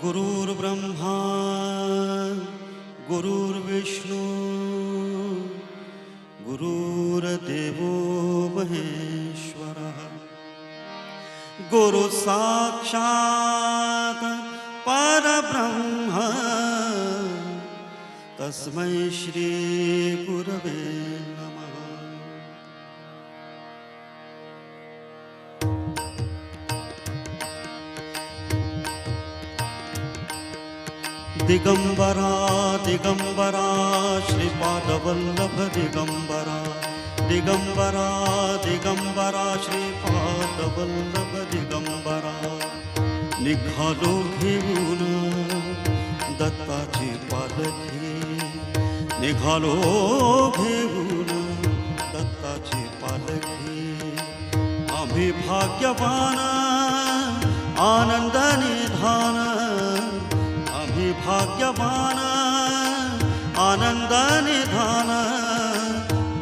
गुरुर्ब्रह्मा गुरुर्विष्णू गुरुर्देवो महेश्वरः गुरु साक्षात् परब्रह्म तस्मै श्री गुरवे नमः। दिगंबरा दिगंबरा श्रीपादवल्लभ दिगंबरा दिगंबरा दिगंबरा श्रीपादवल्लभ दिगंबरा निघालो घेऊन दत्ताची पालखी निघालो घेऊन दत्ताची पालखी आम्ही भाग्यवान आनंद निधान भाग्यवान आनंद निधान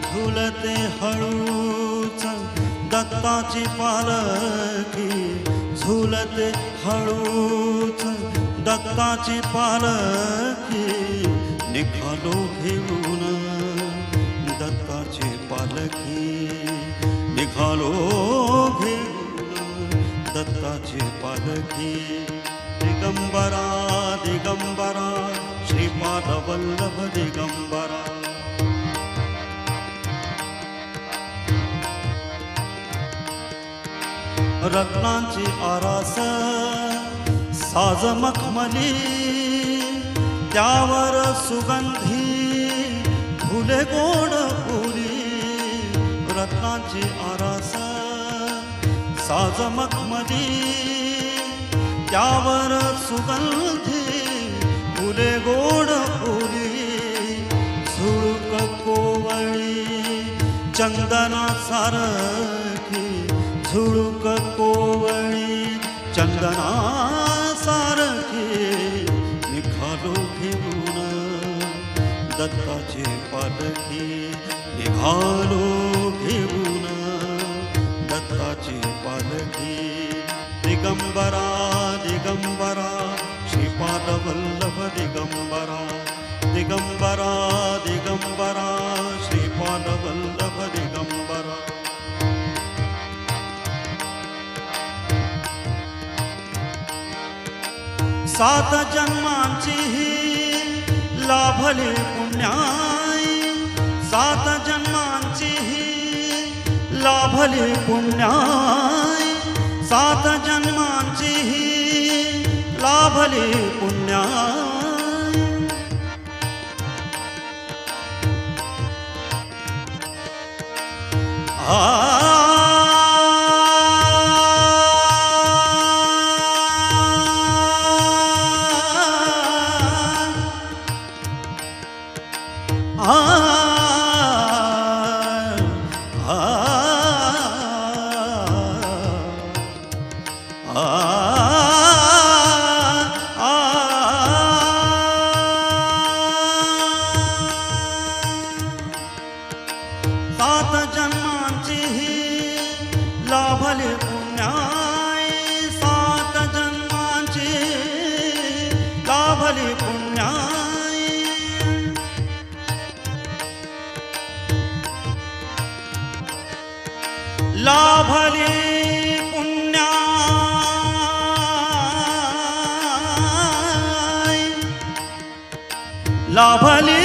झुलते हळूच दत्ताची पालखी झुलते हळूच दत्ताची पालखी निघालो घेऊन दत्ताची पालखी निघालो घेऊन दत्ताची पालखी दिगंबरा दिगंबरा श्रीपादवल्लभ दिगंबरा रत्नांची आरास साज मखमली त्यावर सुगंधी फुले गोड फुली रत्नांची आरास साज मखमली त्यावर सुगंधी फुले गोड फुली झुळूक कोवळी चंदना सारखी झुळूक कोवळी चंदना सारखी निघालो घेऊन दत्ताची पालखी निघालो घेऊन दत्ताची पालखी दिगंबरा दिगंबरा श्रीपादवल्लभ दिगंबरा दिगंबरा दिगंबरा श्रीपादवल्लभ दिगंबरा सात जन्मांची लाभले पुण्याई सात जन्मांची लाभले पुण्याई सात जन्मांची लाभले पुण्या सात जन्मांची लाभले पुण्याई सात जन्मांची लाभले पुण्याई लाभले पुण्याई लाभले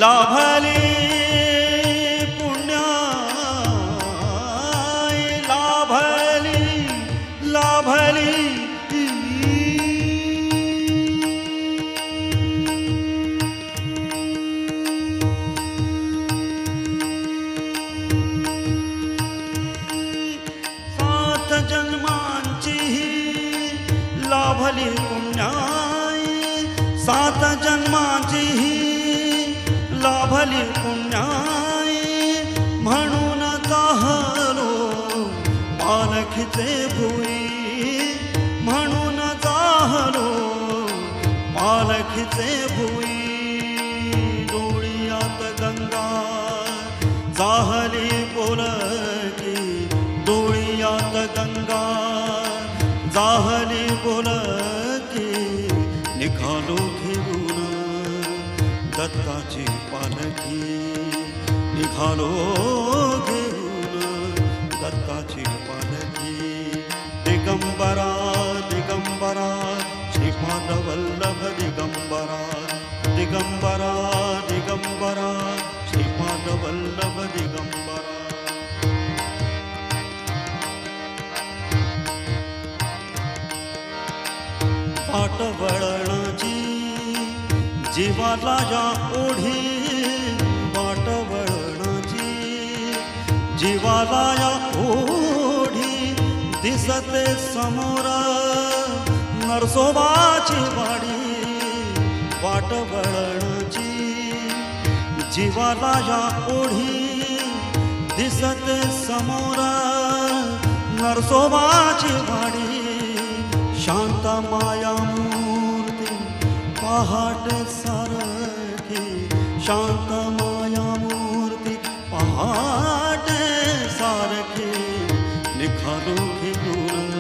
लाभले पुण्याई लाभले लाभले सात जन्मांची लाभले पुण्याई सात जन्मांची लाभले पुण्याई म्हणून जाहलो पालखीचे भुई म्हणून जाहलो पालखीचे भुई डोळ्यात गंगा जाहली बोलकी डोळ्यात गंगा निघालो घेऊन दत्ताची पालखी. दिगंबरा दिगंबरा श्रीपाद वल्लभ दिगंबरा. दिगंबरा दिगंबरा श्रीपाद वल्लभ दिगंबरा. वाट वळणाची जीवाला या ओढी. वाट वळणाची जीवाला या ओढी. दिसते समोर नरसोबाची वाडी. वाट वळणाची जीवाला या ओढी. दिसते समोर नरसोबाची वाडी. शांत माया मूर्ती पहाटे सारखी. शांत माया मूर्ती पहाटे सारखी. निघालो घेऊन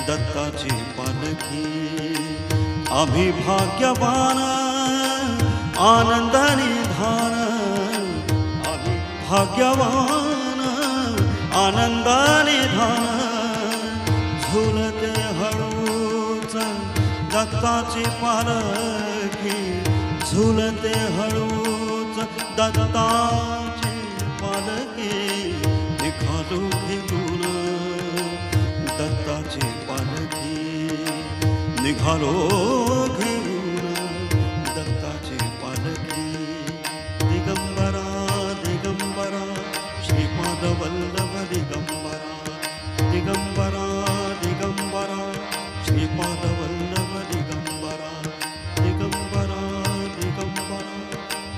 दत्ताची पालखी. आम्ही भाग्यवान आनंद निधान. आम्ही भाग्यवान आनंद निधान. झुलते हळूच दत्ताची पालखी. झुलते हळूच दत्ताची पालखी. निघालो घेऊन दत्ताची पालखी. निघालो घेऊन दत्ताची पालखी. दिगंबरा दिगंबरा श्रीपाद वल्लभ दिगंबरा. दिगंबरा दिगंबरा श्रीपाद वल्लभ दिगंबरा. दिगंबरा दिगंबरा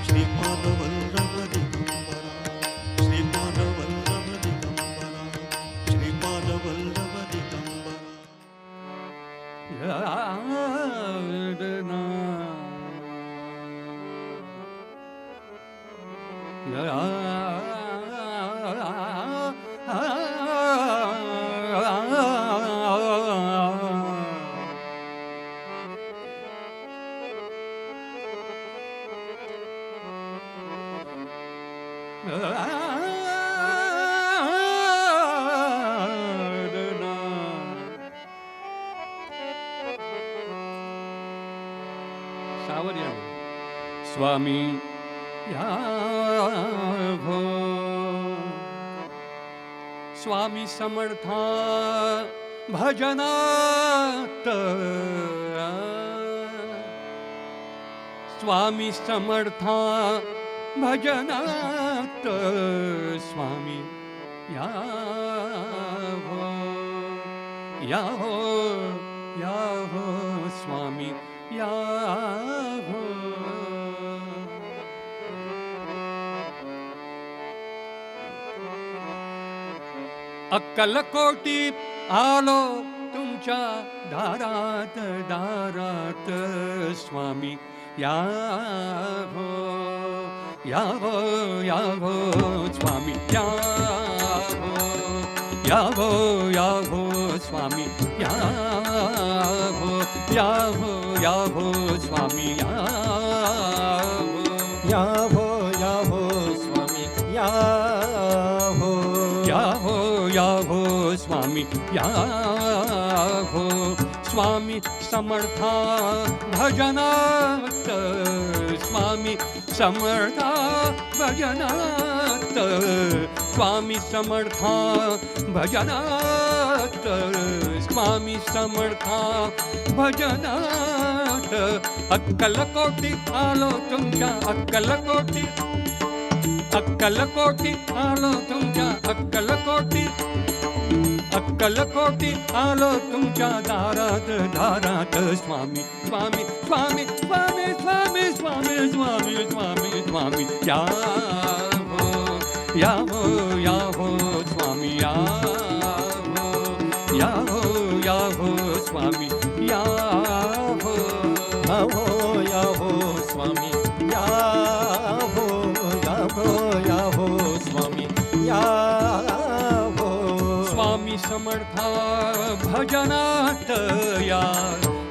श्रीपाद वल्लभ दिगंबरा. श्रीपाद वल्लभ दिगंबरा. श्रीपाद वल्लभ दिगंबरा. सावर्या स्वामी यावो. स्वामी समर्था भजनात. स्वामी समर्था भजनात. स्वामी यावो यावो यावो. स्वामी यावो. अक्कलकोटी आलो तुमच्या दारात दारात. स्वामी यावो यावो यावो. स्वामी यावो यावो यावो. स्वामी यावो यावो यावो. स्वामी यावो यावो यावो. स्वामी यावो यावो यावो. स्वामी यावो. स्वामी समर्था भजनात. स्वामी समर्था भजनात. स्वामी समर्था भजनात. स्वामी समर्था भजनात. अक्कलकोटी आलो तुमच्या अक्कलकोटी. अक्कलकोटी आलो तुमच्या अक्कलकोटी. अक्कलकोटी आलो तुमच्या दारात दारात. स्वामी स्वामी स्वामी स्वामी स्वामी स्वामी स्वामी स्वामी स्वामी यावो यावो यावो. स्वामी यावो यावो यावो. स्वामी यावो यावो यावो. स्वामी यावो यावो यावो. स्वामी यावो. स्वामी समर्था भजनात या.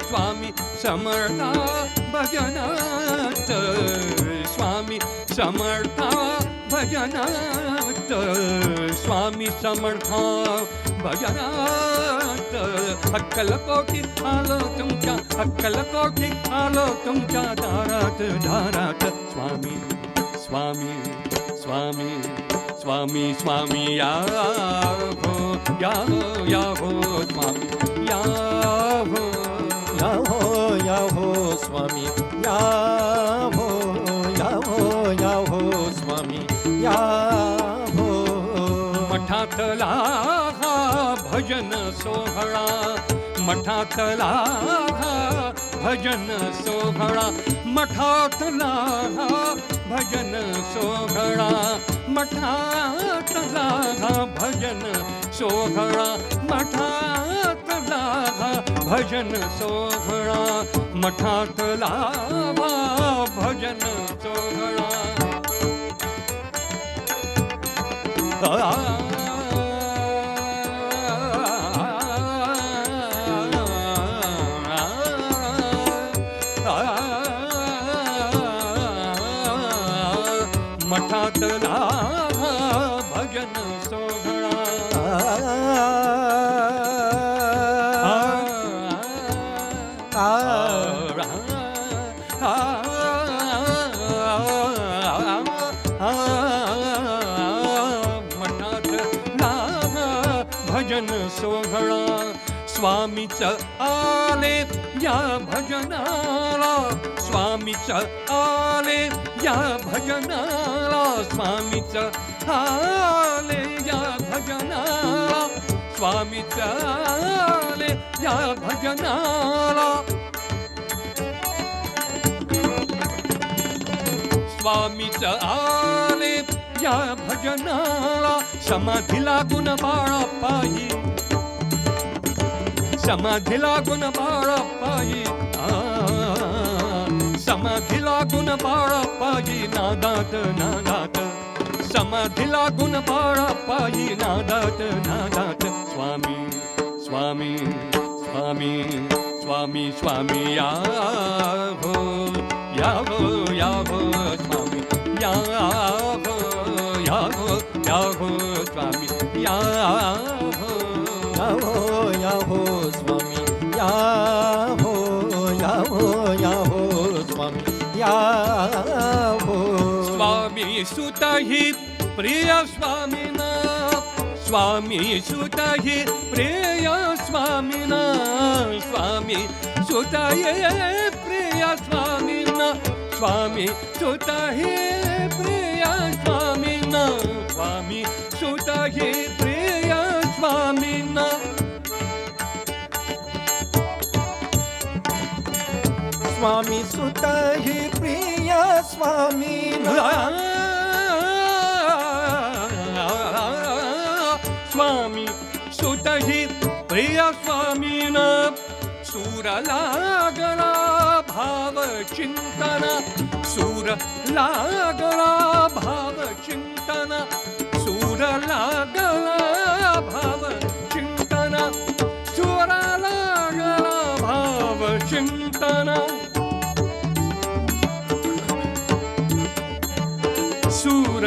स्वामी समर्था भजनात. स्वामी समर्था भजनात स्वामी समर्था भजनात अक्कलकोटी आलो तुमच्या अक्कलकोटी आलो तुमच्या दारात दारात स्वामी स्वामी स्वामी स्वामी स्वामी या हो स्वामी या हो स्वामी या हो स्वामी या हो मठातला हा भजन सोहळा मठातला हा भजन सोहळा मठातला हा भजन सोहळा मठातला हा भजन सोहळा मठातला हा भजन सोहळा मठातला हा भजन सोहळा मठातला भजन सोहळा मठातला भजन सोहळा स्वामीच आले या भजनाला स्वामीच आले या भजनाला स्वामीच आले या भजनाला स्वामीच आले या भजनाला स्वामीच आले या भजनाला समाधीला गुण बाळापायी समाधीला गुण बाळापायी समाधीला गुण बाळापायी नादात नादात समाधीला गुण बाळापायी नादात नादात स्वामी स्वामी स्वामी स्वामी स्वामी या हो स्वामी या हो स्वामी या हो स्वामी स्वामी स्वामी सुत ही प्रिय स्वामीना स्वामी सुत ही प्रिय स्वामीना स्वामी सुत हे प्रिय स्वामीना स्वामी सुत हे प्रिय स्वामीना स्वामी सुत हे प्रिय स्वामीना स्वामी सुत ही प्रिय स्वामीना स्वामी सुत ही प्रिय स्वामीना सूर लागला भाव चिंतन सूर लागला भाव चिंतन सूर लागला भाव चिंतन सूर लागला भाव चिंतन सूर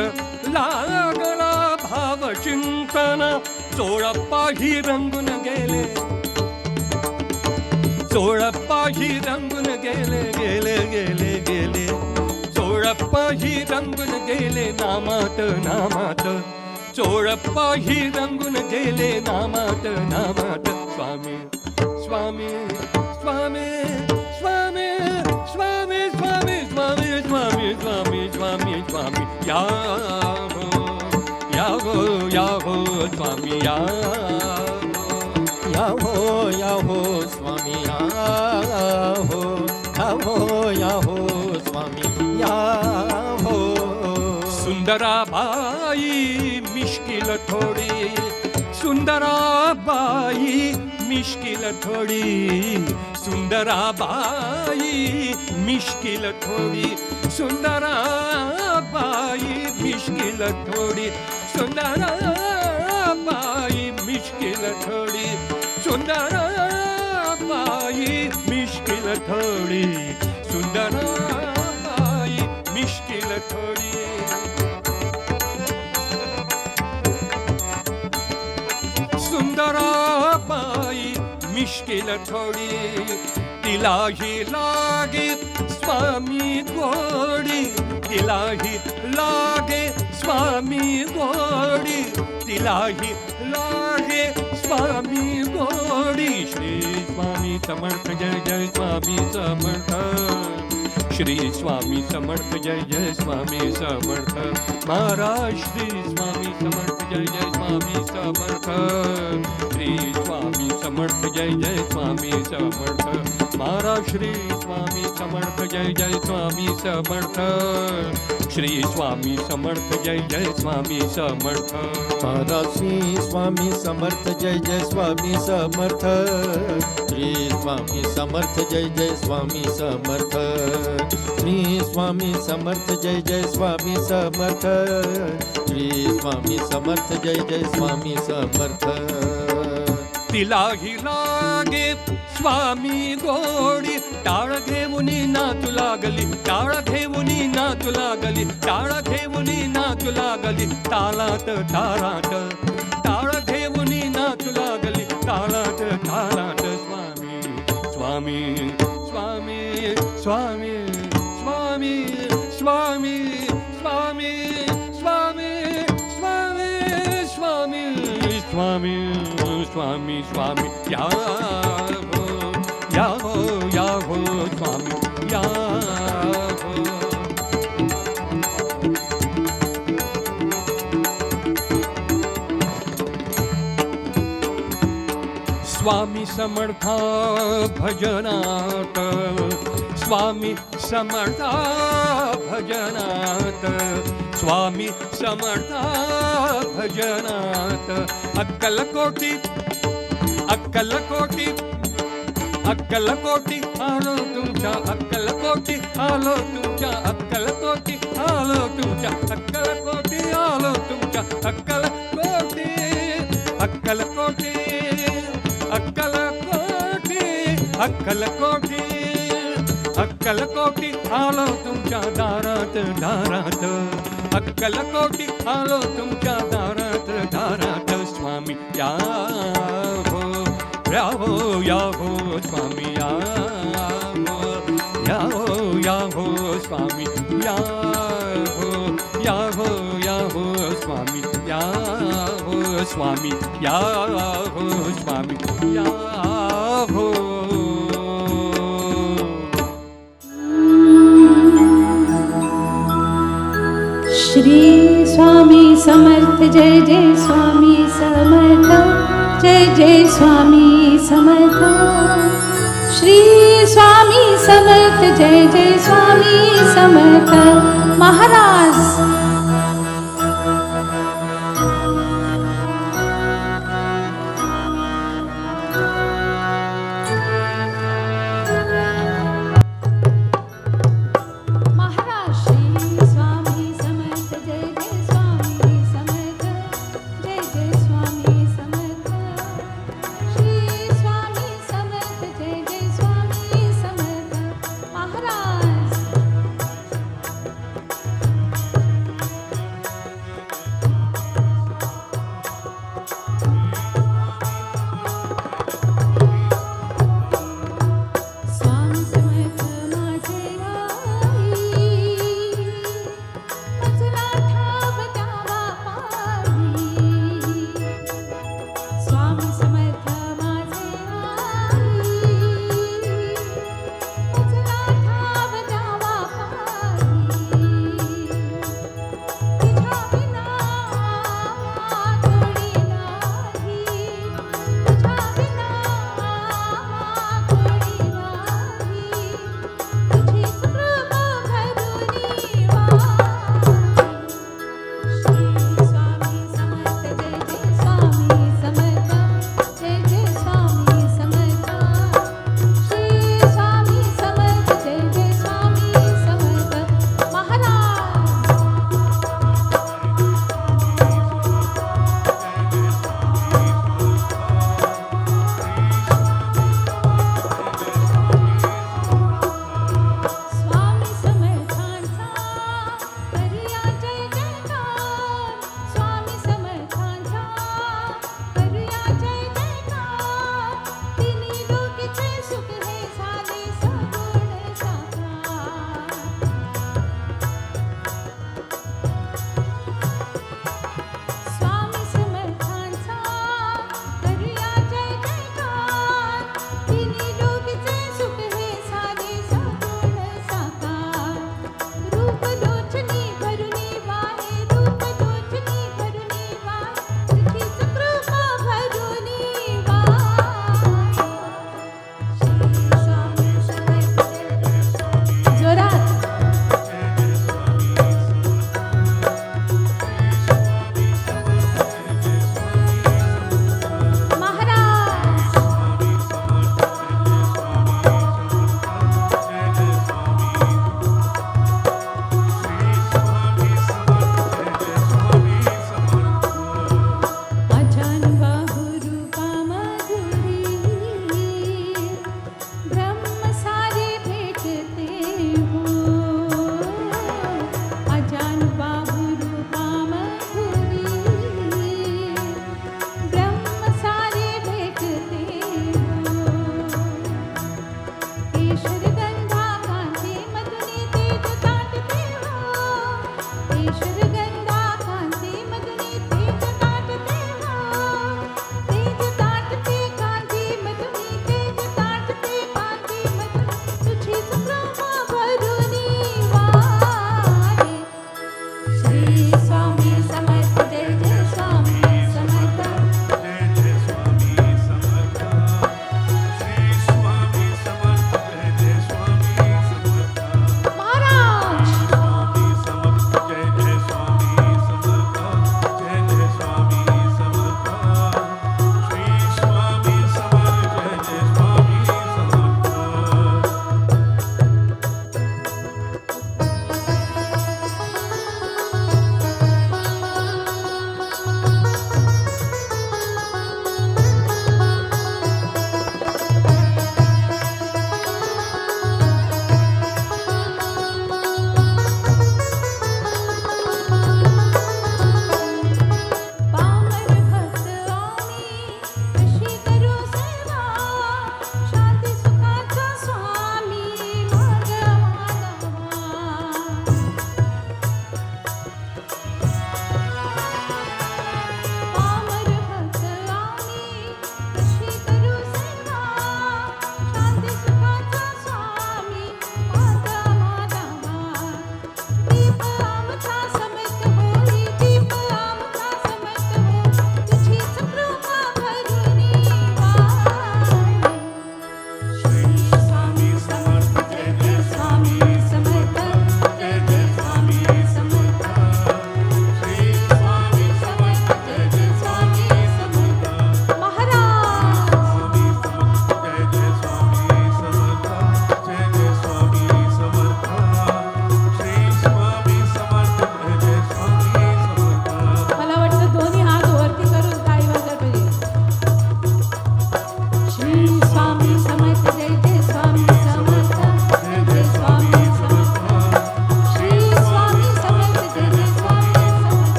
लागला भाव चिंतन चोळप्पा ही रंगून गेले चोळप्पा ही रंगून गेले गेले गेले गेले चोळप्पा ही रंगून गेले नामात नामात चोळप्पा ही रंगून गेले नामात नामात स्वामी स्वामी स्वामी स्वामी स्वामी स्वामी स्वामी स्वामी स्वामी स्वामी स्वामी या हो स्वामी या हो स्वामी हो स्वामी हो सुंदराबाई मिश्किल थोडी सुंदराबाई मिश्किल थोडी सुंदराबाई मिश्किल थोडी सुंदराबाई मिश्किल थोडी सुंदराबाई मिश्किल थोडी सुंदराबाई मिश्किल थोडी सुंदराबाई मिश्किल थोडी सुंदरा बाई मिश्किल थोडी तिलाही लागे स्वामी गोडी तिलाही लागे स्वामी गोडी तिलाही लागे स्वामी गोडी श्री स्वामी समर्थ जय जय स्वामी समर्थ श्री स्वामी समर्थ जय जय स्वामी समर्थ महाराज श्री स्वामी समर्थ जय जय स्वामी समर्थ श्री स्वामी समर्थ जय जय स्वामी समर्थ महाराज श्री स्वामी समर्थ जय जय स्वामी समर्थ श्री स्वामी समर्थ जय जय स्वामी समर्थ महाराज श्री स्वामी समर्थ जय जय स्वामी समर्थ श्री स्वामी समर्थ जय जय स्वामी समर्थ श्री स्वामी समर्थ जय जय स्वामी समर्थ श्री स्वामी समर्थ जय जय स्वामी समर्थ तिलाही लागे स्वामी गोडी टाळ घेऊनी नाचू लागली टाळ घेऊनी नाचू लागली टाळ घेऊनी नाचू लागली तालात तारात टाळ घेऊनी नाचू लागली तालात तारात स्वामी स्वामी स्वामी स्वामी स्वामी स्वामी स्वामी स्वामी स्वामी स्वामी स्वामी स्वामी या हो स्वामी या हो स्वामी समर्थ भजनात स्वामी समर्थ भजनात स्वामी समर्थ भजनात अक्कलकोटी अक्कलकोटी अक्कलकोटी आलो तुमच्या अक्कलकोटी आलो तुमच्या अक्कलकोटी आलो तुमच्या अक्कलकोटी आलो तुमच्या अक्कलकोटी अक्कलकोटी अक्कलकोटी अक्कलकोटी अक्कलकोटी आलो तुमच्या दारात दारात अक्कलकोटी आलो तुमच्या दारात दारात स्वामी या हो स्वामी या हो स्वामी या हो स्वामी या हो स्वामी या हो स्वामी या हो श्री स्वामी समर्थ जय जय स्वामी समर्थ जय जय स्वामी समर्थ श्री स्वामी समर्थ जय जय स्वामी समर्थ महाराज